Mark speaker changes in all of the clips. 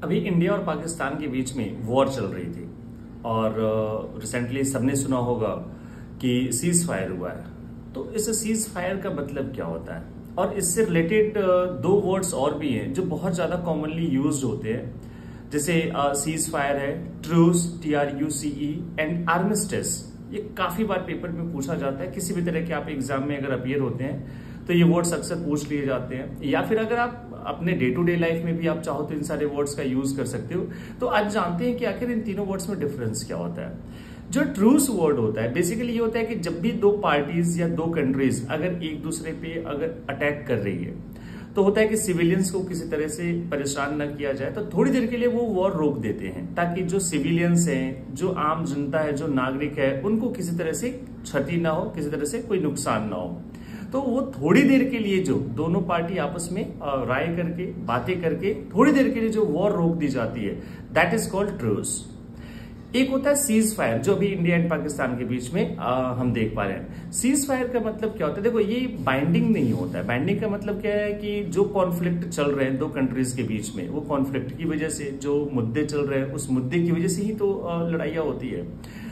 Speaker 1: अभी इंडिया और पाकिस्तान के बीच में वॉर चल रही थी और रिसेंटली सबने सुना होगा कि सीज फायर हुआ है। तो इस सीज फायर का मतलब क्या होता है, और इससे रिलेटेड दो वर्ड्स और भी हैं जो बहुत ज्यादा कॉमनली यूज्ड होते हैं, जैसे सीज फायर है, ट्रूस TRUCE एंड आर्मिस्टिस। ये काफी बार पेपर में पूछा जाता है, किसी भी तरह के आप एग्जाम में अगर अपीयर होते हैं तो ये वर्ड्स अक्सर पूछ लिए जाते हैं, या फिर अगर आप अपने डे टू डे लाइफ में भी आप चाहो तो इन सारे वर्ड्स का यूज कर सकते हो। तो आज जानते हैं कि आखिर इन तीनों वर्ड्स में डिफरेंस क्या होता है। जो ट्रूस वर्ड होता है बेसिकली ये होता है कि जब भी दो पार्टीज या दो कंट्रीज अगर एक दूसरे पे अगर अटैक कर रही है तो होता है कि सिविलियंस को किसी तरह से परेशान न किया जाए, तो थोड़ी देर के लिए वो वॉर रोक देते हैं ताकि जो सिविलियंस हैं, जो आम जनता है, जो नागरिक है, उनको किसी तरह से क्षति ना हो, किसी तरह से कोई नुकसान ना हो। तो वो थोड़ी देर के लिए जो दोनों पार्टी आपस में राय करके, बातें करके थोड़ी देर के लिए जो वॉर रोक दी जाती है, दैट इज कॉल्ड ट्रूस। एक होता है सीज फायर जो अभी इंडिया एंड पाकिस्तान के बीच में हम देख पा रहे हैं। सीज फायर का मतलब क्या होता है? देखो, ये बाइंडिंग नहीं होता है। बाइंडिंग का मतलब क्या है कि जो कॉन्फ्लिक्ट चल रहे हैं दो कंट्रीज के बीच में, वो कॉन्फ्लिक्ट की वजह से, जो मुद्दे चल रहे हैं उस मुद्दे की वजह से ही तो लड़ाइयाँ होती है।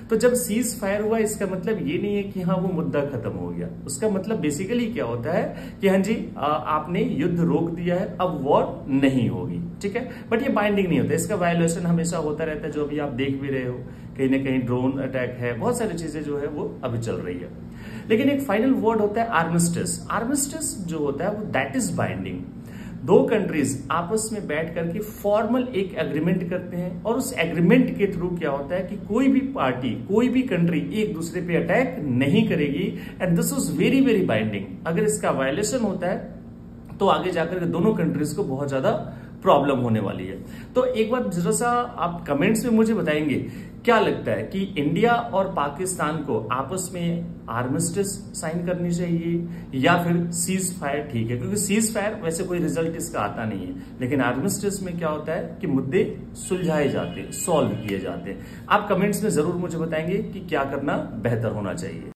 Speaker 1: तो जब सीज फायर हुआ इसका मतलब ये नहीं है कि हाँ वो मुद्दा खत्म हो गया। उसका मतलब बेसिकली क्या होता है कि हाँ जी आपने युद्ध रोक दिया है, अब वॉर नहीं होगी, ठीक है। बट ये बाइंडिंग नहीं होता, इसका वायोलेशन हमेशा होता रहता है, जो अभी आप देख भी रहे हो। कहीं ना कहीं ड्रोन अटैक है, बहुत सारी चीजें जो है वो अभी चल रही है। लेकिन एक फाइनल वर्ड होता है आर्मिस्टिस। आर्मिस्टिस जो होता है वो दैट इज बाइंडिंग। दो कंट्रीज आपस में बैठ करके फॉर्मल एक एग्रीमेंट करते हैं, और उस एग्रीमेंट के थ्रू क्या होता है कि कोई भी पार्टी, कोई भी कंट्री एक दूसरे पे अटैक नहीं करेगी, and this is very very binding. अगर इसका वायलेशन होता है तो आगे जाकर के दोनों कंट्रीज को बहुत ज्यादा प्रॉब्लम होने वाली है। तो एक बार जरा सा आप कमेंट्स में मुझे बताएंगे क्या लगता है कि इंडिया और पाकिस्तान को आपस में आर्मिस्टिस साइन करनी चाहिए या फिर सीज फायर ठीक है? क्योंकि सीज फायर वैसे कोई रिजल्ट इसका आता नहीं है, लेकिन आर्मिस्टिस में क्या होता है कि मुद्दे सुलझाए जाते हैं, सॉल्व किए जाते हैं। आप कमेंट्स में जरूर मुझे बताएंगे कि क्या करना बेहतर होना चाहिए।